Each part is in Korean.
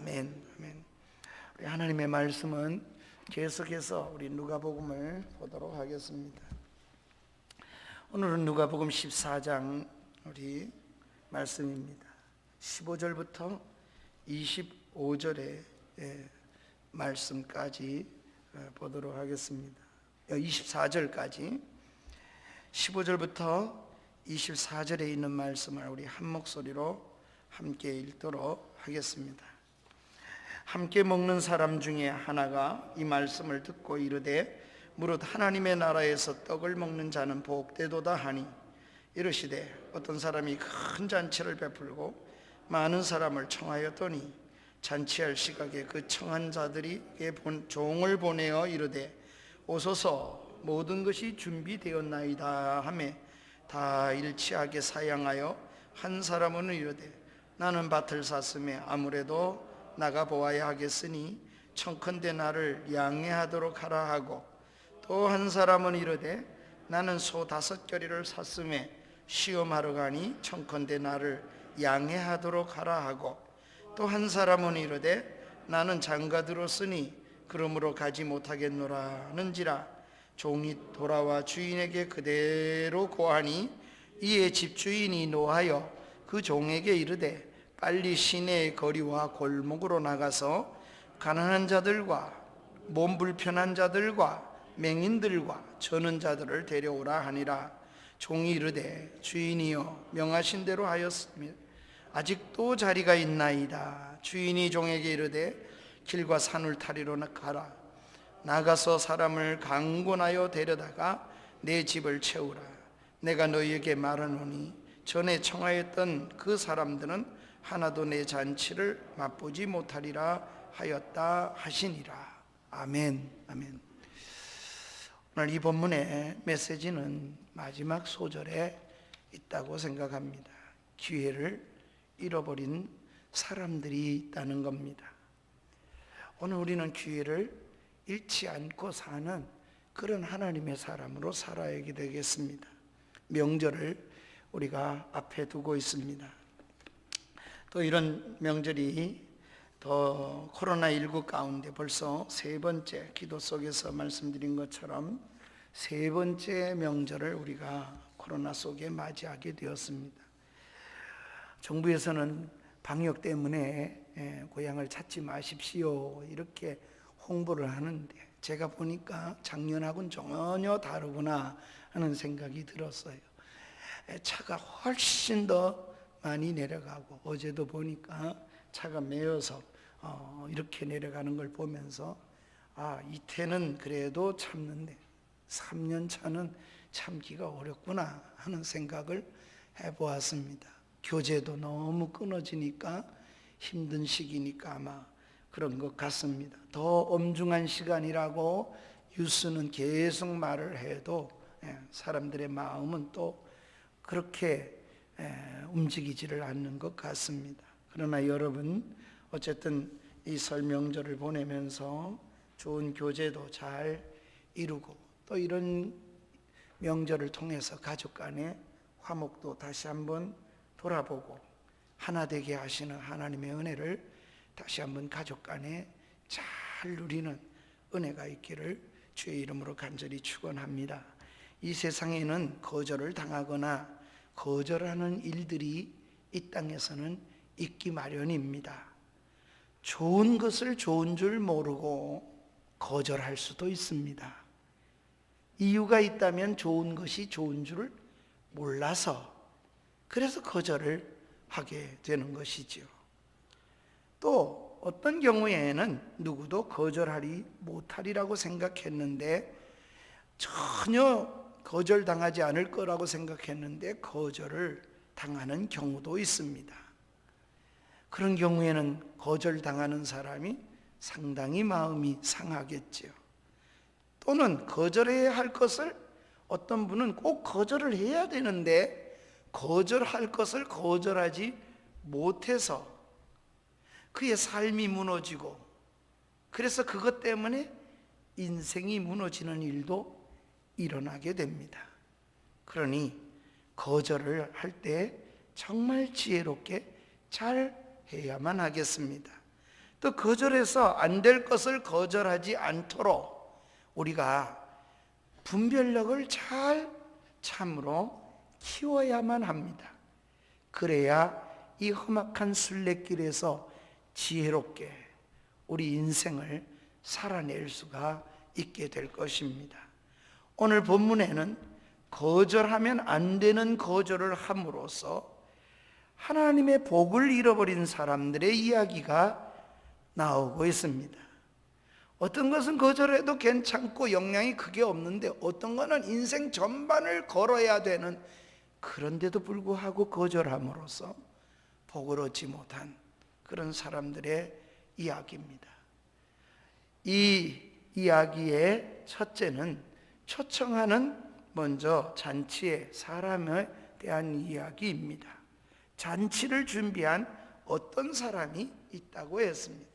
아멘. 아멘. 우리 하나님의 말씀은 계속해서 우리 누가복음을 보도록 하겠습니다. 오늘은 누가복음 14장 우리 말씀입니다. 15절부터 25절의 말씀까지 보도록 하겠습니다. 24절까지 15절부터 24절에 있는 말씀을 우리 한 목소리로 함께 읽도록 하겠습니다. 함께 먹는 사람 중에 하나가 이 말씀을 듣고 이르되 무릇 하나님의 나라에서 떡을 먹는 자는 복되도다 하니 이르시되 어떤 사람이 큰 잔치를 베풀고 많은 사람을 청하였더니 잔치할 시각에 그 청한 자들에게 종을 보내어 이르되 오소서 모든 것이 준비되었나이다 하며 다 일치하게 사양하여 한 사람은 이르되 나는 밭을 샀으며 아무래도 나가 보아야 하겠으니 청컨대 나를 양해하도록 하라 하고 또 한 사람은 이르되 나는 소 5겨리를 샀으며 시험하러 가니 청컨대 나를 양해하도록 하라 하고 또 한 사람은 이르되 나는 장가 들었으니 그러므로 가지 못하겠노라 하는지라 종이 돌아와 주인에게 그대로 고하니 이에 집주인이 노하여 그 종에게 이르되 빨리 시내의 거리와 골목으로 나가서 가난한 자들과 몸 불편한 자들과 맹인들과 저는 자들을 데려오라 하니라. 종이 이르되 주인이여 명하신 대로 하였으며 아직도 자리가 있나이다. 주인이 종에게 이르되 길과 산을 타리로 가라. 나가서 사람을 강권하여 데려다가 내 집을 채우라. 내가 너희에게 말하노니 전에 청하였던 그 사람들은 하나도 내 잔치를 맛보지 못하리라 하였다 하시니라. 아멘. 아멘. 오늘 이 본문의 메시지는 마지막 소절에 있다고 생각합니다. 기회를 잃어버린 사람들이 있다는 겁니다. 오늘 우리는 기회를 잃지 않고 사는 그런 하나님의 사람으로 살아야 되겠습니다. 명절을 우리가 앞에 두고 있습니다. 또 이런 명절이 더 코로나19 가운데 벌써 3번째, 기도 속에서 말씀드린 것처럼 3번째 명절을 우리가 코로나 속에 맞이하게 되었습니다. 정부에서는 방역 때문에 고향을 찾지 마십시오 이렇게 홍보를 하는데 제가 보니까 작년하고는 전혀 다르구나 하는 생각이 들었어요. 차가 훨씬 더 많이 내려가고 어제도 보니까 차가 메어서 이렇게 내려가는 걸 보면서 이태는 그래도 참는데 3년 차는 참기가 어렵구나 하는 생각을 해보았습니다. 교제도 너무 끊어지니까 힘든 시기니까 아마 그런 것 같습니다. 더 엄중한 시간이라고 뉴스는 계속 말을 해도 사람들의 마음은 또 그렇게 움직이지를 않는 것 같습니다. 그러나 여러분 어쨌든 이 설 명절을 보내면서 좋은 교제도 잘 이루고 또 이런 명절을 통해서 가족 간의 화목도 다시 한번 돌아보고 하나 되게 하시는 하나님의 은혜를 다시 한번 가족 간에 잘 누리는 은혜가 있기를 주의 이름으로 간절히 축원합니다. 이 세상에는 거절을 당하거나 거절하는 일들이 이 땅에서는 있기 마련입니다. 좋은 것을 좋은 줄 모르고 거절할 수도 있습니다. 이유가 있다면 좋은 것이 좋은 줄을 몰라서 그래서 거절을 하게 되는 것이지요. 또 어떤 경우에는 누구도 거절하리 못하리라고 생각했는데 전혀 거절당하지 않을 거라고 생각했는데 거절을 당하는 경우도 있습니다. 그런 경우에는 거절당하는 사람이 상당히 마음이 상하겠죠. 또는 거절해야 할 것을 어떤 분은 꼭 거절을 해야 되는데 거절할 것을 거절하지 못해서 그의 삶이 무너지고 그래서 그것 때문에 인생이 무너지는 일도 일어나게 됩니다. 그러니 거절을 할 때 정말 지혜롭게 잘 해야만 하겠습니다. 또 거절해서 안 될 것을 거절하지 않도록 우리가 분별력을 잘 참으로 키워야만 합니다. 그래야 이 험악한 순례길에서 지혜롭게 우리 인생을 살아낼 수가 있게 될 것입니다. 오늘 본문에는 거절하면 안 되는 거절을 함으로써 하나님의 복을 잃어버린 사람들의 이야기가 나오고 있습니다. 어떤 것은 거절해도 괜찮고 영향이 크게 없는데 어떤 것은 인생 전반을 걸어야 되는, 그런데도 불구하고 거절함으로써 복을 얻지 못한 그런 사람들의 이야기입니다. 이 이야기의 첫째는 초청하는 먼저 잔치의 사람에 대한 이야기입니다. 잔치를 준비한 어떤 사람이 있다고 했습니다.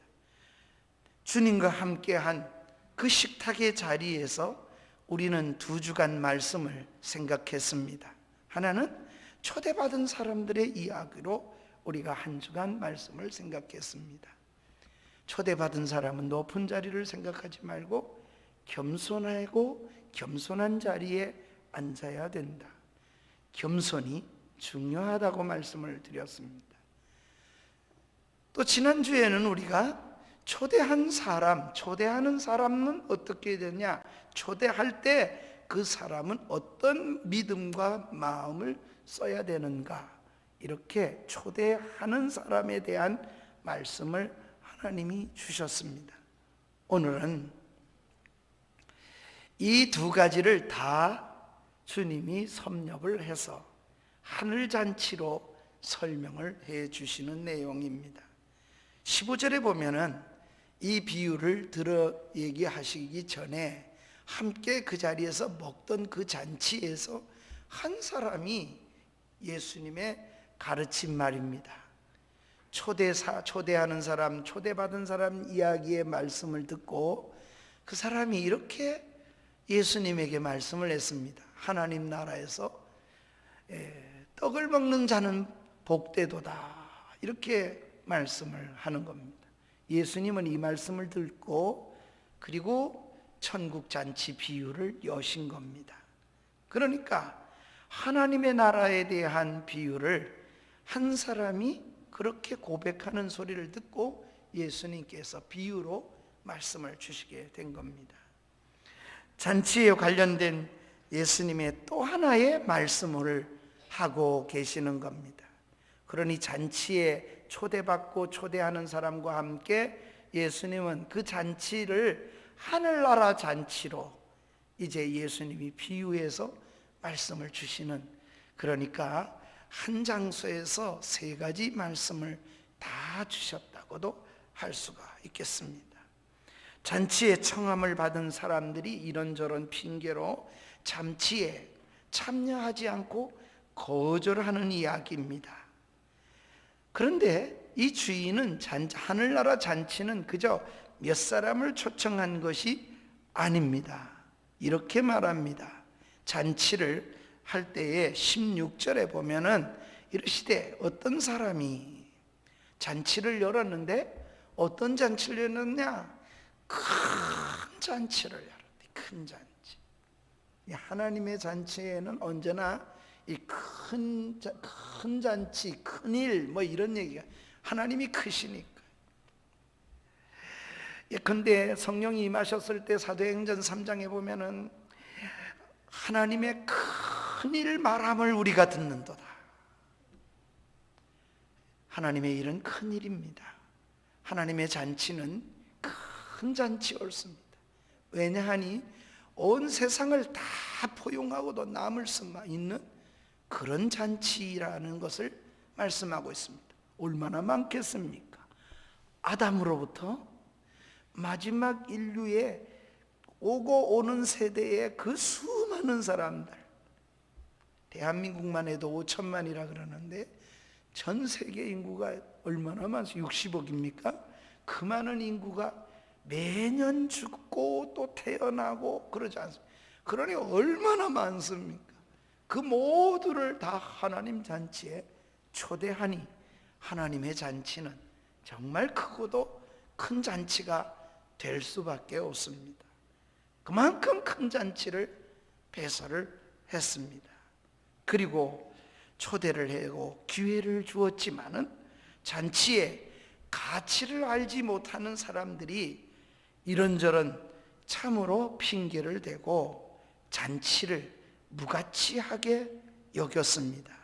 주님과 함께한 그 식탁의 자리에서 우리는 2주간 말씀을 생각했습니다. 하나는 초대받은 사람들의 이야기로 우리가 1주간 말씀을 생각했습니다. 초대받은 사람은 높은 자리를 생각하지 말고 겸손하고 겸손한 자리에 앉아야 된다. 겸손이 중요하다고 말씀을 드렸습니다. 또 지난주에는 우리가 초대하는 사람은 어떻게 되냐, 초대할 때 그 사람은 어떤 믿음과 마음을 써야 되는가, 이렇게 초대하는 사람에 대한 말씀을 하나님이 주셨습니다. 오늘은 이 2가지를 다 주님이 섭렵을 해서 하늘잔치로 설명을 해 주시는 내용입니다. 15절에 보면은 이 비유를 들어 얘기하시기 전에 함께 그 자리에서 먹던 그 잔치에서 한 사람이 예수님의 가르친 말입니다. 초대하는 사람, 초대받은 사람 이야기의 말씀을 듣고 그 사람이 이렇게 예수님에게 말씀을 했습니다. 하나님 나라에서 떡을 먹는 자는 복되도다, 이렇게 말씀을 하는 겁니다. 예수님은 이 말씀을 듣고 그리고 천국 잔치 비유를 여신 겁니다. 그러니까 하나님의 나라에 대한 비유를 한 사람이 그렇게 고백하는 소리를 듣고 예수님께서 비유로 말씀을 주시게 된 겁니다. 잔치에 관련된 예수님의 또 하나의 말씀을 하고 계시는 겁니다. 그러니 잔치에 초대받고 초대하는 사람과 함께 예수님은 그 잔치를 하늘나라 잔치로 이제 예수님이 비유해서 말씀을 주시는, 그러니까 한 장소에서 3가지 말씀을 다 주셨다고도 할 수가 있겠습니다. 잔치에 청함을 받은 사람들이 이런저런 핑계로 잔치에 참여하지 않고 거절하는 이야기입니다. 그런데 이 주인은 하늘나라 잔치는 그저 몇 사람을 초청한 것이 아닙니다. 이렇게 말합니다. 잔치를 할 때에 16절에 보면은 이르시되 어떤 사람이 잔치를 열었는데 어떤 잔치를 열었냐? 큰 잔치를 열었대. 큰 잔치. 하나님의 잔치에는 언제나 이 큰 잔치, 큰일 뭐 이런 얘기가, 하나님이 크시니까. 예컨대 성령이 임하셨을 때 사도행전 3장에 보면은 하나님의 큰일 말함을 우리가 듣는도다. 하나님의 일은 큰일입니다. 하나님의 잔치는 큰 잔치 옳습니다. 왜냐하니 온 세상을 다 포용하고도 남을 수만 있는 그런 잔치라는 것을 말씀하고 있습니다. 얼마나 많겠습니까? 아담으로부터 마지막 인류에 오고 오는 세대의 그 수많은 사람들, 대한민국만 해도 5천만이라 그러는데 전 세계 인구가 얼마나 많습니까? 60억입니까? 그 많은 인구가 매년 죽고 또 태어나고 그러지 않습니까? 그러니 얼마나 많습니까? 그 모두를 다 하나님 잔치에 초대하니 하나님의 잔치는 정말 크고도 큰 잔치가 될 수밖에 없습니다. 그만큼 큰 잔치를 배설을 했습니다. 그리고 초대를 하고 기회를 주었지만은 잔치에 가치를 알지 못하는 사람들이 이런저런 참으로 핑계를 대고 잔치를 무가치하게 여겼습니다.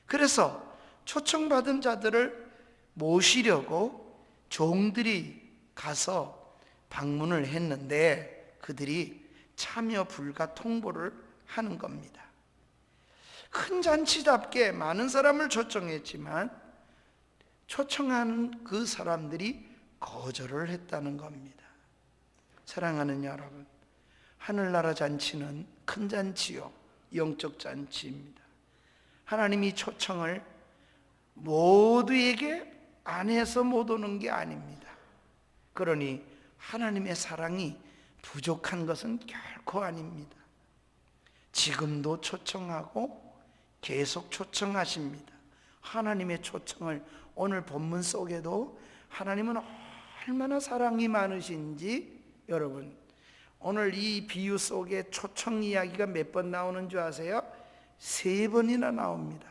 그래서 초청받은 자들을 모시려고 종들이 가서 방문을 했는데 그들이 참여 불가 통보를 하는 겁니다. 큰 잔치답게 많은 사람을 초청했지만 초청하는 그 사람들이 거절을 했다는 겁니다. 사랑하는 여러분, 하늘나라 잔치는 큰 잔치요, 영적 잔치입니다. 하나님이 초청을 모두에게 안 해서 못 오는 게 아닙니다. 그러니 하나님의 사랑이 부족한 것은 결코 아닙니다. 지금도 초청하고 계속 초청하십니다. 하나님의 초청을 오늘 본문 속에도 하나님은 얼마나 사랑이 많으신지, 여러분, 오늘 이 비유 속에 초청 이야기가 몇 번 나오는 줄 아세요? 3번이나 나옵니다.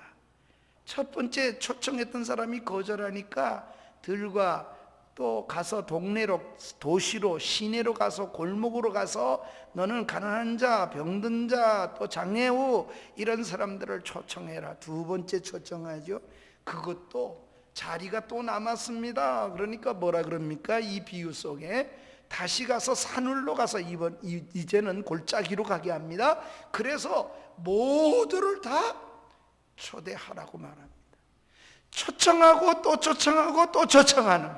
첫 번째, 초청했던 사람이 거절하니까 들과 또 가서 동네로, 도시로, 시내로 가서, 골목으로 가서 너는 가난한 자, 병든 자, 또 장애우 이런 사람들을 초청해라. 두 번째 초청하죠. 그것도 자리가 또 남았습니다. 그러니까 뭐라 그럽니까? 이 비유 속에 다시 가서 산울로 가서 이제는 골짜기로 가게 합니다. 그래서 모두를 다 초대하라고 말합니다. 초청하고 또 초청하고 또 초청하는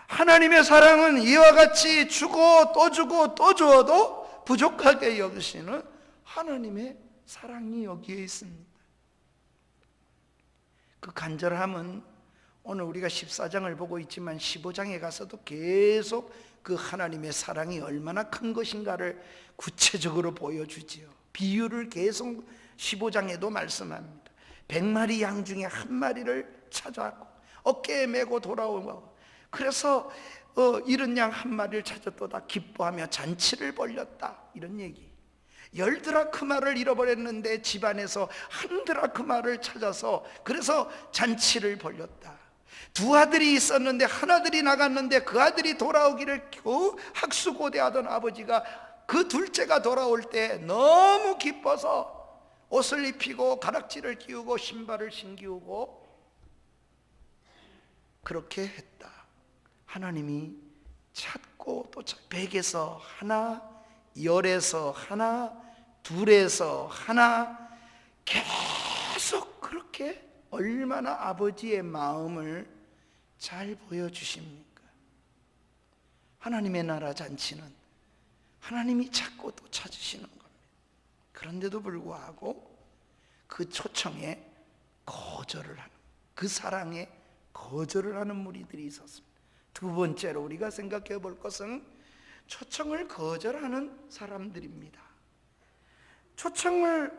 하나님의 사랑은 이와 같이 주고 또 주고 또 주어도 부족하게 여기시는 하나님의 사랑이 여기에 있습니다. 그 간절함은 오늘 우리가 14장을 보고 있지만 15장에 가서도 계속 그 하나님의 사랑이 얼마나 큰 것인가를 구체적으로 보여주지요. 비유를 계속 15장에도 말씀합니다. 100마리 양 중에 한 마리를 찾아고 어깨에 메고 돌아오고, 그래서 이런 양 한 마리를 찾았도다 기뻐하며 잔치를 벌였다, 이런 얘기. 10드라크마를 잃어버렸는데 집안에서 1드라크마를 찾아서 그래서 잔치를 벌였다. 2 아들이 있었는데 한 아들이 나갔는데 그 아들이 돌아오기를 학수고대하던 아버지가 그 둘째가 돌아올 때 너무 기뻐서 옷을 입히고 가락지를 끼우고 신발을 신기우고 그렇게 했다. 하나님이 찾고 또 100에서 하나, 10에서 하나, 2에서 하나, 계속 그렇게 얼마나 아버지의 마음을 잘 보여주십니까? 하나님의 나라 잔치는 하나님이 찾고 또 찾으시는 겁니다. 그런데도 불구하고 그 초청에 거절을 하는, 그 사랑에 거절을 하는 무리들이 있었습니다. 두 번째로 우리가 생각해 볼 것은 초청을 거절하는 사람들입니다. 초청을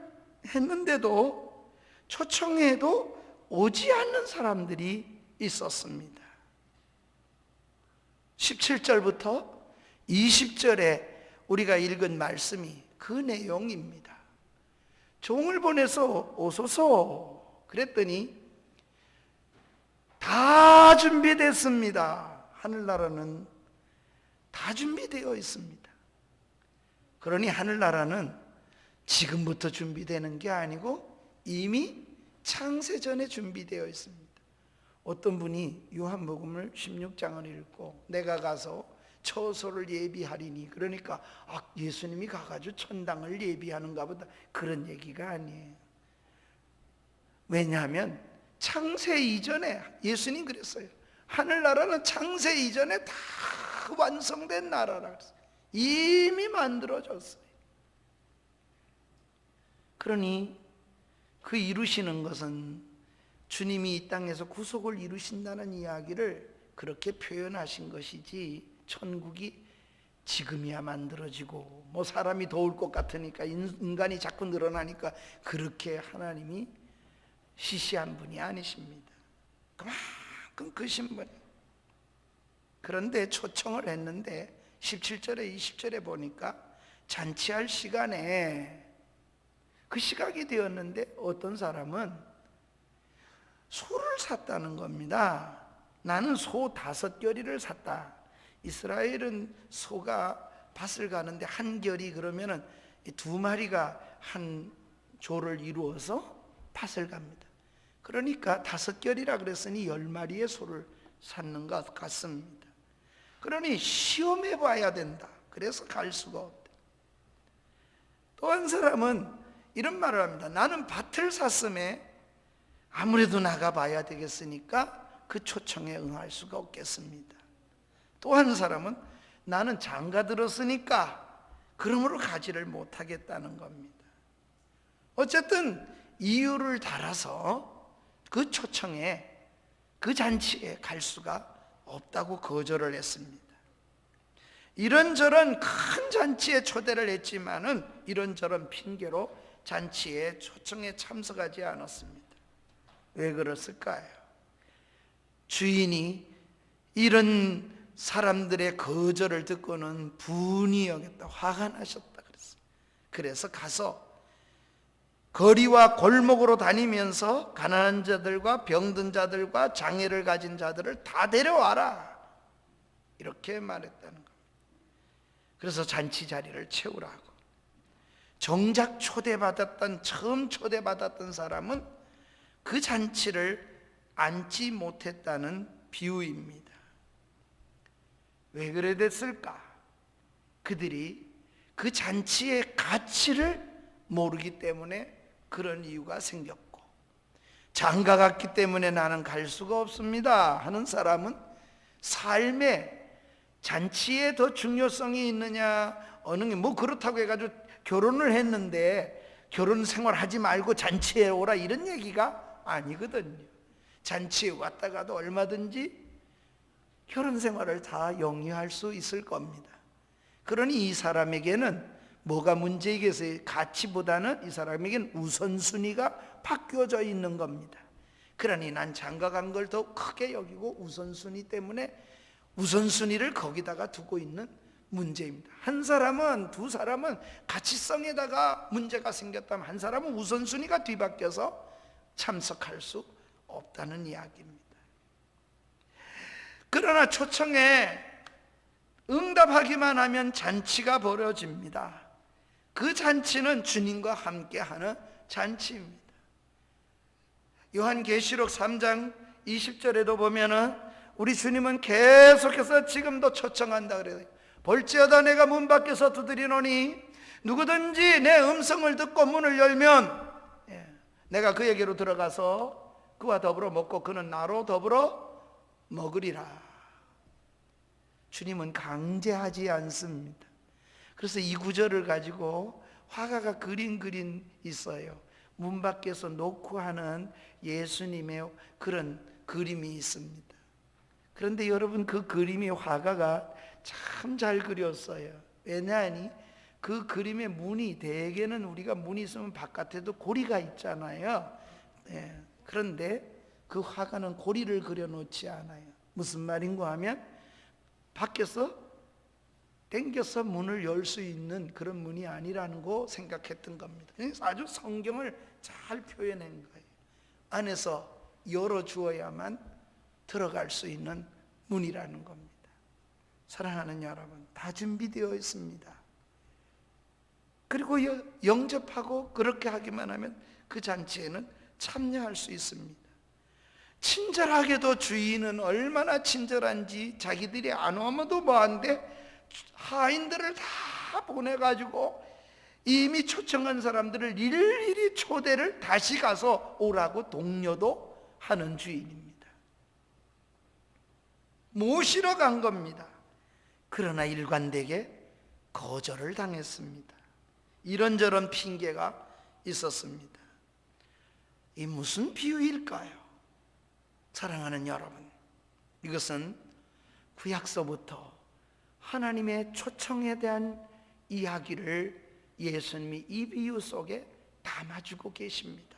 했는데도 초청해도 오지 않는 사람들이 있었습니다. 17절부터 20절에 우리가 읽은 말씀이 그 내용입니다. 종을 보내서 오소서 그랬더니 다 준비됐습니다. 하늘나라는 다 준비되어 있습니다. 그러니 하늘나라는 지금부터 준비되는 게 아니고 이미 창세전에 준비되어 있습니다. 어떤 분이 요한복음을 16장을 읽고 내가 가서 처소를 예비하리니, 그러니까 예수님이 가가지고 천당을 예비하는가 보다, 그런 얘기가 아니에요. 왜냐하면 창세 이전에 예수님 그랬어요. 하늘나라는 창세 이전에 다 완성된 나라라, 이미 만들어졌어요. 그러니 그 이루시는 것은 주님이 이 땅에서 구속을 이루신다는 이야기를 그렇게 표현하신 것이지, 천국이 지금이야 만들어지고 뭐 사람이 더울 것 같으니까 인간이 자꾸 늘어나니까 그렇게 하나님이 시시한 분이 아니십니다. 그만큼 크신 분. 그런데 초청을 했는데 17절에 20절에 보니까 잔치할 시간에 그 시각이 되었는데 어떤 사람은 소를 샀다는 겁니다. 나는 소 5결이를 샀다. 이스라엘은 소가 밭을 가는데 한 결이 그러면은 2마리가 한 조를 이루어서 밭을 갑니다. 그러니까 5결이라 그랬으니 10마리의 소를 샀는 것 같습니다. 그러니 시험해 봐야 된다. 그래서 갈 수가 없다. 또 한 사람은 이런 말을 합니다. 나는 밭을 샀음에 아무래도 나가봐야 되겠으니까 그 초청에 응할 수가 없겠습니다. 또 한 사람은 나는 장가 들었으니까 그러므로 가지를 못하겠다는 겁니다. 어쨌든 이유를 달아서 그 초청에, 그 잔치에 갈 수가 없다고 거절을 했습니다. 이런저런 큰 잔치에 초대를 했지만은 이런저런 핑계로 잔치에 초청에 참석하지 않았습니다. 왜 그랬을까요? 주인이 이런 사람들의 거절을 듣고는 분이 여겼다, 화가 나셨다 그랬어요. 그래서 가서 거리와 골목으로 다니면서 가난한 자들과 병든 자들과 장애를 가진 자들을 다 데려와라, 이렇게 말했다는 겁니다. 그래서 잔치 자리를 채우라고. 정작 처음 초대받았던 사람은 그 잔치를 앉지 못했다는 비유입니다. 왜 그래 됐을까? 그들이 그 잔치의 가치를 모르기 때문에 그런 이유가 생겼고, 장가 갔기 때문에 나는 갈 수가 없습니다 하는 사람은 삶에 잔치에 더 중요성이 있느냐, 어느 게 뭐 그렇다고 해가지고 결혼을 했는데 결혼 생활 하지 말고 잔치에 오라, 이런 얘기가 아니거든요. 잔치에 왔다가도 얼마든지 결혼 생활을 다 영위할 수 있을 겁니다. 그러니 이 사람에게는 뭐가 문제이겠어요? 가치보다는 이 사람에게는 우선순위가 바뀌어져 있는 겁니다. 그러니 난 장가 간 걸 더 크게 여기고 우선순위 때문에 우선순위를 거기다가 두고 있는 문제입니다. 한 사람은, 두 사람은 가치성에다가 문제가 생겼다면 한 사람은 우선순위가 뒤바뀌어서 참석할 수 없다는 이야기입니다. 그러나 초청에 응답하기만 하면 잔치가 벌어집니다. 그 잔치는 주님과 함께하는 잔치입니다. 요한계시록 3장 20절에도 보면은 우리 주님은 계속해서 지금도 초청한다 그래요. 볼지어다 내가 문 밖에서 두드리노니 누구든지 내 음성을 듣고 문을 열면 내가 그에게로 들어가서 그와 더불어 먹고 그는 나로 더불어 먹으리라. 주님은 강제하지 않습니다. 그래서 이 구절을 가지고 화가가 그린 있어요. 문 밖에서 놓고 하는 예수님의 그런 그림이 있습니다. 그런데 여러분, 그 그림이 화가가 참 잘 그렸어요. 왜냐하니 그 그림의 문이, 대개는 우리가 문이 있으면 바깥에도 고리가 있잖아요. 그런데 그 화가는 고리를 그려놓지 않아요. 무슨 말인가 하면 밖에서 당겨서 문을 열 수 있는 그런 문이 아니라는 거 생각했던 겁니다. 그래서 아주 성경을 잘 표현한 거예요. 안에서 열어주어야만 들어갈 수 있는 문이라는 겁니다. 사랑하는 여러분, 다 준비되어 있습니다. 그리고 영접하고 그렇게 하기만 하면 그 잔치에는 참여할 수 있습니다. 친절하게도 주인은 얼마나 친절한지 자기들이 안 오면도 뭐한데 하인들을 다 보내가지고 이미 초청한 사람들을 일일이 초대를 다시 가서 오라고 독려도 하는 주인입니다. 모시러 간 겁니다. 그러나 일관되게 거절을 당했습니다. 이런저런 핑계가 있었습니다. 이 무슨 비유일까요? 사랑하는 여러분, 이것은 구약서부터 하나님의 초청에 대한 이야기를 예수님이 이 비유 속에 담아주고 계십니다.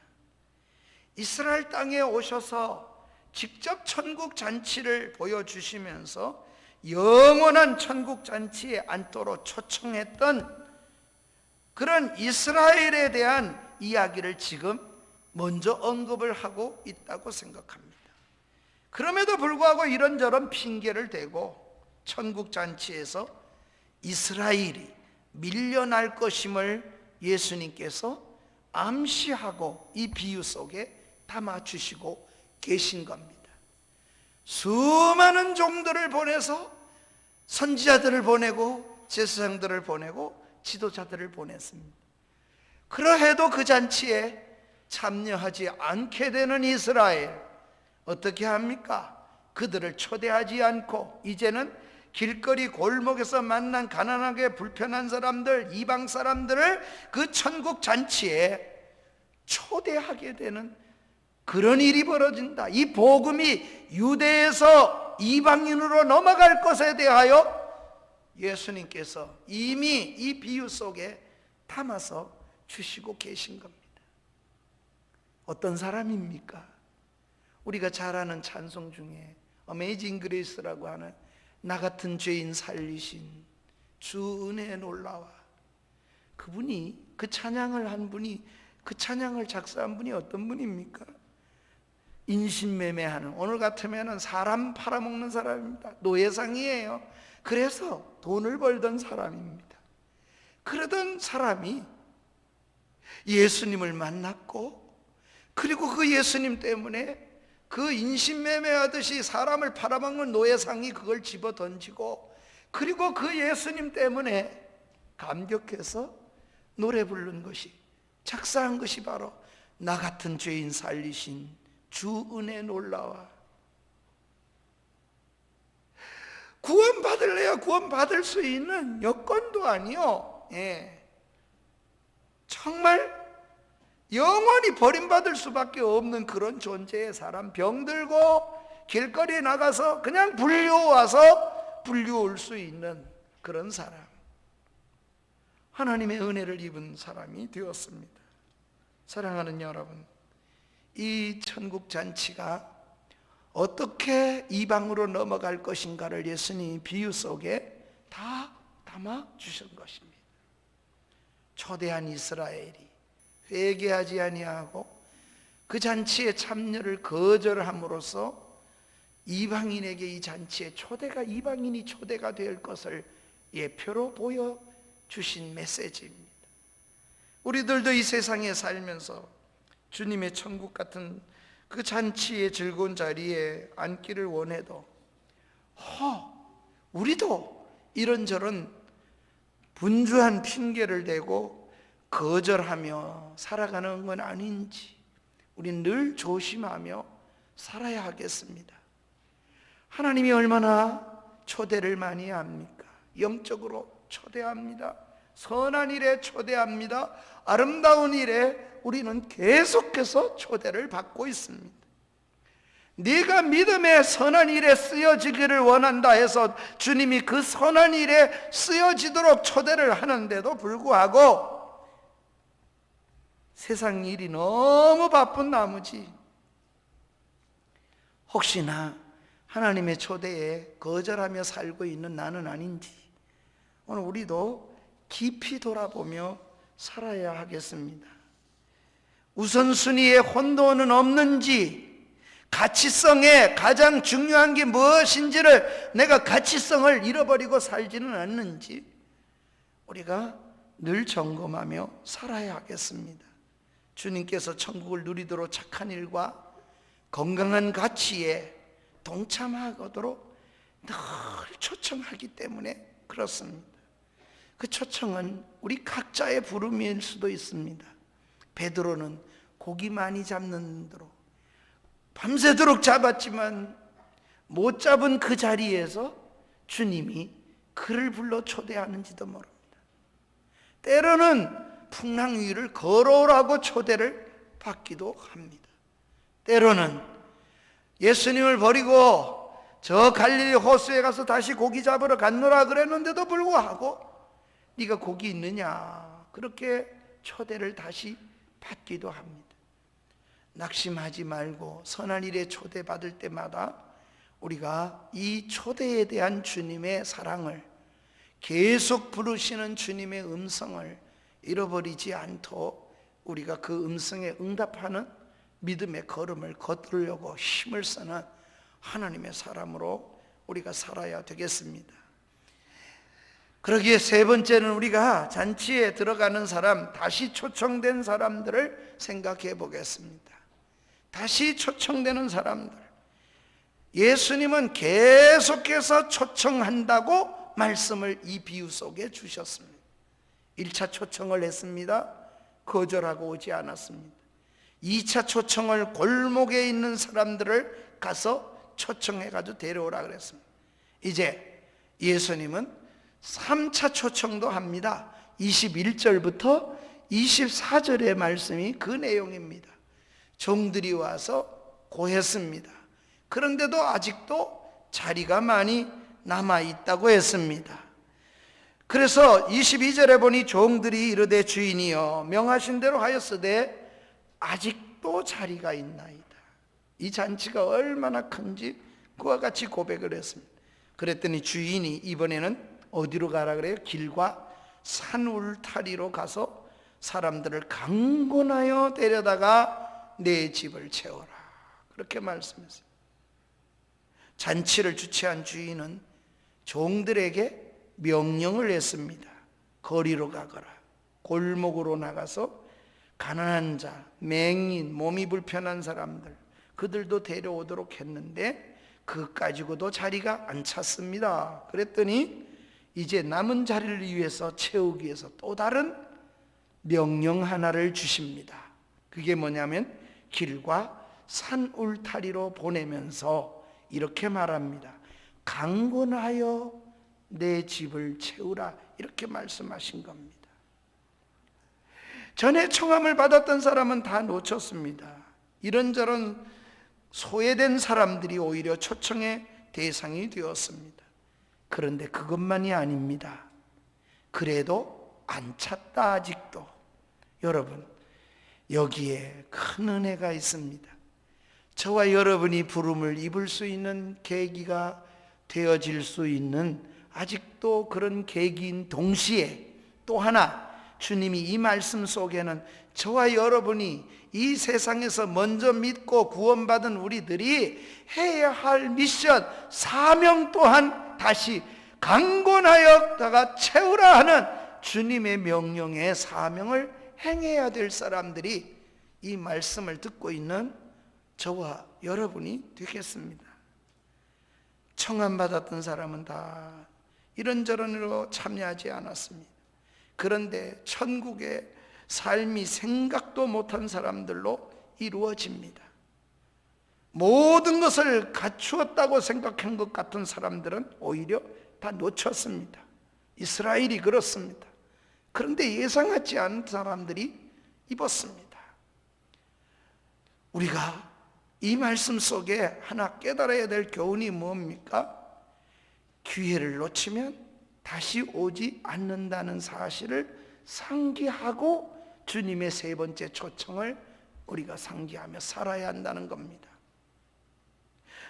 이스라엘 땅에 오셔서 직접 천국 잔치를 보여주시면서 영원한 천국 잔치에 앉도록 초청했던 그런 이스라엘에 대한 이야기를 지금 먼저 언급을 하고 있다고 생각합니다. 그럼에도 불구하고 이런저런 핑계를 대고 천국 잔치에서 이스라엘이 밀려날 것임을 예수님께서 암시하고 이 비유 속에 담아주시고 계신 겁니다. 수많은 종들을 보내서 선지자들을 보내고 제사장들을 보내고 지도자들을 보냈습니다. 그러해도 그 잔치에 참여하지 않게 되는 이스라엘, 어떻게 합니까? 그들을 초대하지 않고 이제는 길거리 골목에서 만난 가난하게 불편한 사람들, 이방 사람들을 그 천국 잔치에 초대하게 되는 그런 일이 벌어진다. 이 복음이 유대에서 이방인으로 넘어갈 것에 대하여 예수님께서 이미 이 비유 속에 담아서 주시고 계신 겁니다. 어떤 사람입니까? 우리가 잘 아는 찬송 중에 어메이징 그레이스라고 하는 나 같은 죄인 살리신 주 은혜에 놀라와, 그분이 그 찬양을 한 분이, 그 찬양을 작사한 분이 어떤 분입니까? 인신매매하는, 오늘 같으면 사람 팔아먹는 사람입니다. 노예상이에요. 그래서 돈을 벌던 사람입니다. 그러던 사람이 예수님을 만났고, 그리고 그 예수님 때문에 그 인신매매하듯이 사람을 팔아먹는 노예상이 그걸 집어 던지고, 그리고 그 예수님 때문에 감격해서 노래 부른 것이, 작사한 것이 바로 나 같은 죄인 살리신 주 은혜 놀라와. 구원받을래야 구원받을 수 있는 여건도 아니요, 정말 영원히 버림받을 수밖에 없는 그런 존재의 사람, 병들고 길거리에 나가서 그냥 불려와서 불려올 수 있는 그런 사람, 하나님의 은혜를 입은 사람이 되었습니다. 사랑하는 여러분, 이 천국 잔치가 어떻게 이방으로 넘어갈 것인가를 예수님이 비유 속에 다 담아 주신 것입니다. 초대한 이스라엘이 회개하지 아니하고 그 잔치에 참여를 거절함으로써 이방인에게 이 잔치의 초대가, 이방인이 초대가 될 것을 예표로 보여주신 메시지입니다. 우리들도 이 세상에 살면서 주님의 천국 같은 그 잔치의 즐거운 자리에 앉기를 원해도 우리도 이런저런 분주한 핑계를 대고 거절하며 살아가는 건 아닌지 우린 늘 조심하며 살아야 하겠습니다. 하나님이 얼마나 초대를 많이 합니까? 영적으로 초대합니다. 선한 일에 초대합니다. 아름다운 일에 우리는 계속해서 초대를 받고 있습니다. 네가 믿음의 선한 일에 쓰여지기를 원한다 해서 주님이 그 선한 일에 쓰여지도록 초대를 하는데도 불구하고 세상 일이 너무 바쁜 나머지 혹시나 하나님의 초대에 거절하며 살고 있는 나는 아닌지 오늘 우리도 깊이 돌아보며 살아야 하겠습니다. 우선순위에 혼돈은 없는지, 가치성에 가장 중요한 게 무엇인지를 내가 가치성을 잃어버리고 살지는 않는지 우리가 늘 점검하며 살아야 하겠습니다. 주님께서 천국을 누리도록 착한 일과 건강한 가치에 동참하도록 늘 초청하기 때문에 그렇습니다. 그 초청은 우리 각자의 부름일 수도 있습니다. 베드로는 고기 많이 잡는 대로 밤새도록 잡았지만 못 잡은 그 자리에서 주님이 그를 불러 초대하는지도 모릅니다. 때로는 풍랑 위를 걸어오라고 초대를 받기도 합니다. 때로는 예수님을 버리고 저 갈릴리 호수에 가서 다시 고기 잡으러 갔노라 그랬는데도 불구하고 네가 고기 있느냐 그렇게 초대를 다시 받기도 합니다. 낙심하지 말고 선한 일에 초대받을 때마다 우리가 이 초대에 대한 주님의 사랑을, 계속 부르시는 주님의 음성을 잃어버리지 않도록 우리가 그 음성에 응답하는 믿음의 걸음을 걷으려고 힘을 쓰는 하나님의 사람으로 우리가 살아야 되겠습니다. 그러기에 세 번째는 우리가 잔치에 들어가는 사람, 다시 초청된 사람들을 생각해 보겠습니다. 다시 초청되는 사람들, 예수님은 계속해서 초청한다고 말씀을 이 비유 속에 주셨습니다. 1차 초청을 했습니다. 거절하고 오지 않았습니다. 2차 초청을 골목에 있는 사람들을 가서 초청해가지고 데려오라 그랬습니다. 이제 예수님은 3차 초청도 합니다. 21절부터 24절의 말씀이 그 내용입니다. 종들이 와서 고했습니다. 그런데도 아직도 자리가 많이 남아있다고 했습니다. 그래서 22절에 보니 종들이 이르되 주인이여 명하신 대로 하였으되 아직도 자리가 있나이다. 이 잔치가 얼마나 큰지 그와 같이 고백을 했습니다. 그랬더니 주인이 이번에는 어디로 가라 그래요? 길과 산 울타리로 가서 사람들을 강권하여 데려다가 내 집을 채워라, 그렇게 말씀했어요. 잔치를 주최한 주인은 종들에게 명령을 했습니다. 거리로 가거라, 골목으로 나가서 가난한 자, 맹인, 몸이 불편한 사람들, 그들도 데려오도록 했는데 그것 가지고도 자리가 안 찼습니다. 그랬더니 이제 남은 자리를 위해서 채우기 위해서 또 다른 명령 하나를 주십니다. 그게 뭐냐면 길과 산 울타리로 보내면서 이렇게 말합니다. 강권하여 내 집을 채우라, 이렇게 말씀하신 겁니다. 전에 청함을 받았던 사람은 다 놓쳤습니다. 이런저런 소외된 사람들이 오히려 초청의 대상이 되었습니다. 그런데 그것만이 아닙니다. 그래도 안 찼다, 아직도. 여러분, 여기에 큰 은혜가 있습니다. 저와 여러분이 부름을 입을 수 있는 계기가 되어질 수 있는 아직도 그런 계기인 동시에 또 하나, 주님이 이 말씀 속에는 저와 여러분이 이 세상에서 먼저 믿고 구원받은 우리들이 해야 할 미션, 사명 또한 다시 강권하여다가 채우라 하는 주님의 명령의 사명을 행해야 될 사람들이 이 말씀을 듣고 있는 저와 여러분이 되겠습니다. 청함받았던 사람은 다 이런저런으로 참여하지 않았습니다. 그런데 천국의 삶이 생각도 못한 사람들로 이루어집니다. 모든 것을 갖추었다고 생각한 것 같은 사람들은 오히려 다 놓쳤습니다. 이스라엘이 그렇습니다. 그런데 예상하지 않은 사람들이 입었습니다. 우리가 이 말씀 속에 하나 깨달아야 될 교훈이 뭡니까? 기회를 놓치면 다시 오지 않는다는 사실을 상기하고 주님의 세 번째 초청을 우리가 상기하며 살아야 한다는 겁니다.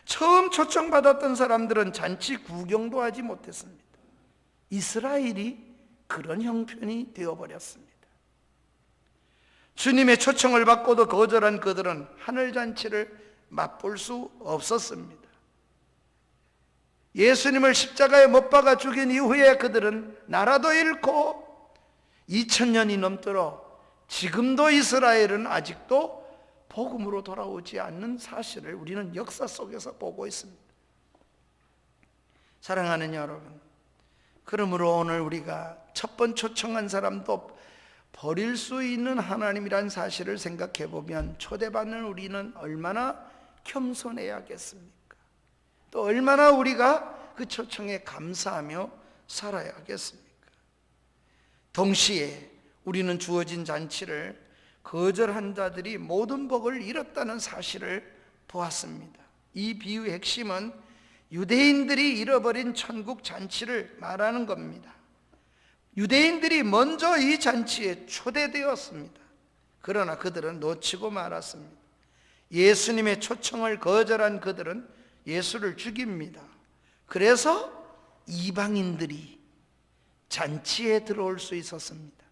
처음 초청받았던 사람들은 잔치 구경도 하지 못했습니다. 이스라엘이 그런 형편이 되어버렸습니다. 주님의 초청을 받고도 거절한 그들은 하늘잔치를 맛볼 수 없었습니다. 예수님을 십자가에 못 박아 죽인 이후에 그들은 나라도 잃고 2000년이 넘도록 지금도 이스라엘은 아직도 복음으로 돌아오지 않는 사실을 우리는 역사 속에서 보고 있습니다. 사랑하는 여러분, 그러므로 오늘 우리가 첫 번 초청한 사람도 버릴 수 있는 하나님이란 사실을 생각해 보면 초대받는 우리는 얼마나 겸손해야겠습니까? 또 얼마나 우리가 그 초청에 감사하며 살아야겠습니까? 동시에 우리는 주어진 잔치를 거절한 자들이 모든 복을 잃었다는 사실을 보았습니다. 이 비유의 핵심은 유대인들이 잃어버린 천국 잔치를 말하는 겁니다. 유대인들이 먼저 이 잔치에 초대되었습니다. 그러나 그들은 놓치고 말았습니다. 예수님의 초청을 거절한 그들은 예수를 죽입니다. 그래서 이방인들이 잔치에 들어올 수 있었습니다.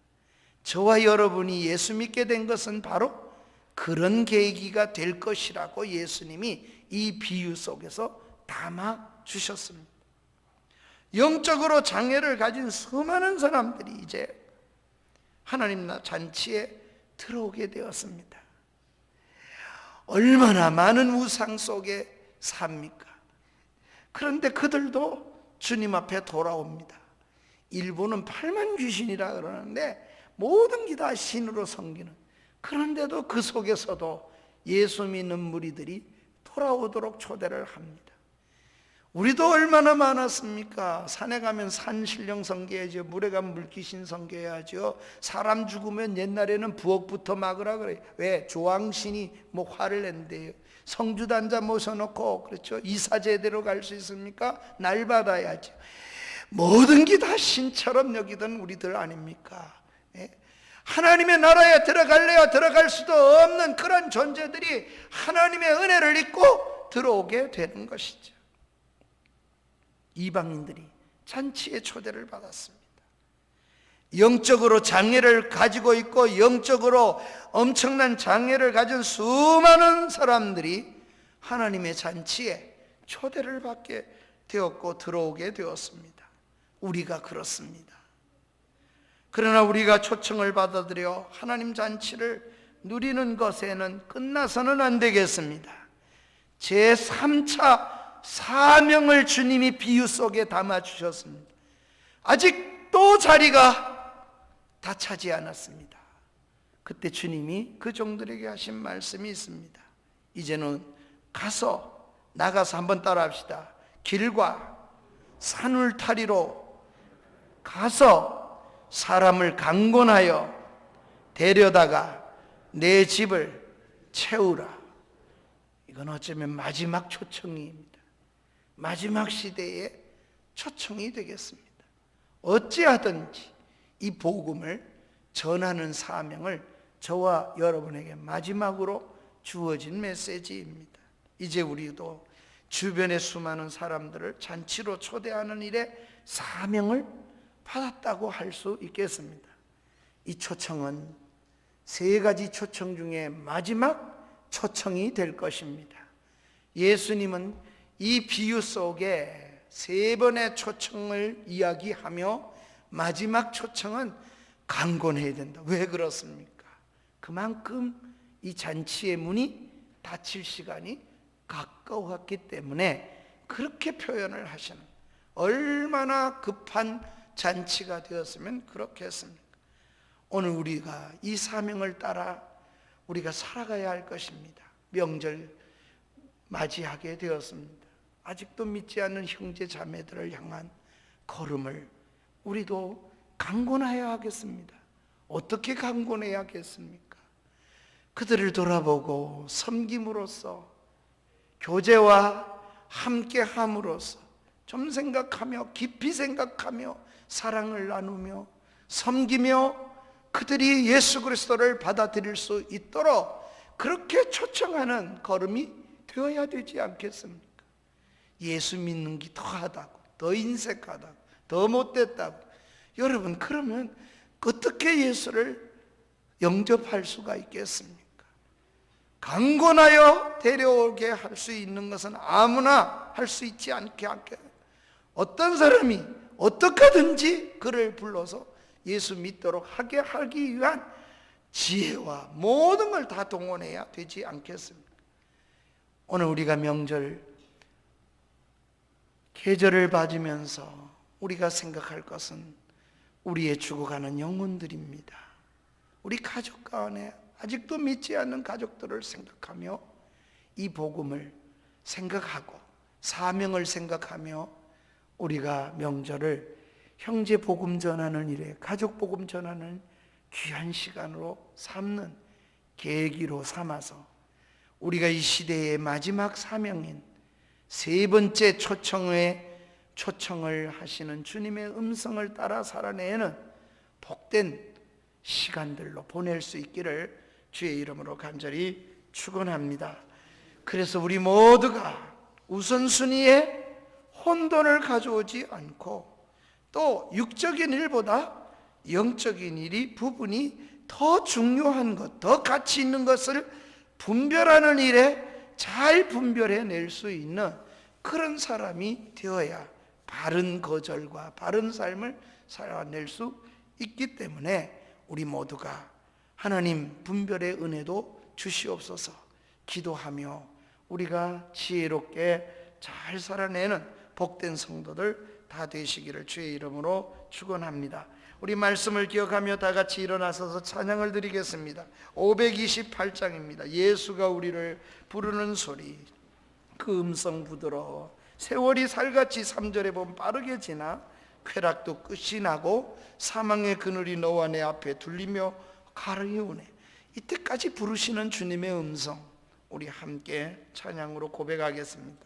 저와 여러분이 예수 믿게 된 것은 바로 그런 계기가 될 것이라고 예수님이 이 비유 속에서 담아 주셨습니다. 영적으로 장애를 가진 수많은 사람들이 이제 하나님 잔치에 들어오게 되었습니다. 얼마나 많은 우상 속에 삽니까? 그런데 그들도 주님 앞에 돌아옵니다. 일부는 8만 귀신이라 그러는데 모든 게 다 신으로 섬기는, 그런데도 그 속에서도 예수 믿는 무리들이 돌아오도록 초대를 합니다. 우리도 얼마나 많았습니까? 산에 가면 산신령 섬겨야죠. 물에 가면 물귀신 섬겨야죠. 사람 죽으면 옛날에는 부엌부터 막으라 그래요. 왜? 조왕신이 뭐 화를 낸대요. 성주단자 모셔놓고, 그렇죠? 이사 제대로 갈 수 있습니까? 날 받아야죠. 모든 게 다 신처럼 여기던 우리들 아닙니까? 예? 하나님의 나라에 들어갈래야 들어갈 수도 없는 그런 존재들이 하나님의 은혜를 입고 들어오게 되는 것이죠. 이방인들이 잔치에 초대를 받았습니다. 영적으로 장애를 가지고 있고 영적으로 엄청난 장애를 가진 수많은 사람들이 하나님의 잔치에 초대를 받게 되었고 들어오게 되었습니다. 우리가 그렇습니다. 그러나 우리가 초청을 받아들여 하나님 잔치를 누리는 것에는 끝나서는 안 되겠습니다. 제3차 사명을 주님이 비유 속에 담아주셨습니다. 아직도 자리가 다 차지 않았습니다. 그때 주님이 그 종들에게 하신 말씀이 있습니다. 이제는 나가서 한번 따라 합시다. 길과 산울타리로 가서 사람을 강권하여 데려다가 내 집을 채우라. 이건 어쩌면 마지막 초청입니다. 마지막 시대의 초청이 되겠습니다. 어찌하든지 이 복음을 전하는 사명을 저와 여러분에게 마지막으로 주어진 메시지입니다. 이제 우리도 주변의 수많은 사람들을 잔치로 초대하는 일에 사명을 받았다고 할 수 있겠습니다. 이 초청은 3가지 초청 중에 마지막 초청이 될 것입니다. 예수님은 이 비유 속에 3번의 초청을 이야기하며 마지막 초청은 강권해야 된다. 왜 그렇습니까? 그만큼 이 잔치의 문이 닫힐 시간이 가까웠기 때문에 그렇게 표현을 하시는, 얼마나 급한 잔치가 되었으면 그렇게 했습니까? 오늘 우리가 이 사명을 따라 우리가 살아가야 할 것입니다. 명절 맞이하게 되었습니다. 아직도 믿지 않는 형제 자매들을 향한 걸음을 우리도 강권해야 하겠습니다. 어떻게 강권해야겠습니까? 그들을 돌아보고 섬김으로써, 교제와 함께함으로써 좀 생각하며 깊이 생각하며 사랑을 나누며 섬기며 그들이 예수 그리스도를 받아들일 수 있도록 그렇게 초청하는 걸음이 되어야 되지 않겠습니까? 예수 믿는 게 더하다고, 더 인색하다고, 더 못됐다고. 여러분, 그러면 어떻게 예수를 영접할 수가 있겠습니까? 강권하여 데려오게 할 수 있는 것은 아무나 할 수 있지 않게 어떤 사람이 어떻게든지 그를 불러서 예수 믿도록 하게 하기 위한 지혜와 모든 걸 다 동원해야 되지 않겠습니까? 오늘 우리가 명절 계절을 맞으면서 우리가 생각할 것은 우리의 죽어가는 영혼들입니다. 우리 가족 가운데 아직도 믿지 않는 가족들을 생각하며 이 복음을 생각하고 사명을 생각하며 우리가 명절을 형제 복음 전하는 일에, 가족 복음 전하는 귀한 시간으로 삼는 계기로 삼아서 우리가 이 시대의 마지막 사명인 3번째 초청을 하시는 주님의 음성을 따라 살아내는 복된 시간들로 보낼 수 있기를 주의 이름으로 간절히 축원합니다. 그래서 우리 모두가 우선순위에 혼돈을 가져오지 않고 또 육적인 일보다 영적인 일이 부분이 더 중요한 것, 더 가치 있는 것을 분별하는 일에 잘 분별해낼 수 있는 그런 사람이 되어야 바른 거절과 바른 삶을 살아낼 수 있기 때문에 우리 모두가 하나님 분별의 은혜도 주시옵소서 기도하며 우리가 지혜롭게 잘 살아내는 복된 성도들 다 되시기를 주의 이름으로 축원합니다. 우리 말씀을 기억하며 다 같이 일어나서서 찬양을 드리겠습니다. 528장입니다. 예수가 우리를 부르는 소리, 그 음성 부드러워. 세월이 살같이 3절에 보면 빠르게 지나 쾌락도 끝이 나고 사망의 그늘이 너와 내 앞에 둘리며 가르이오네. 이때까지 부르시는 주님의 음성 우리 함께 찬양으로 고백하겠습니다.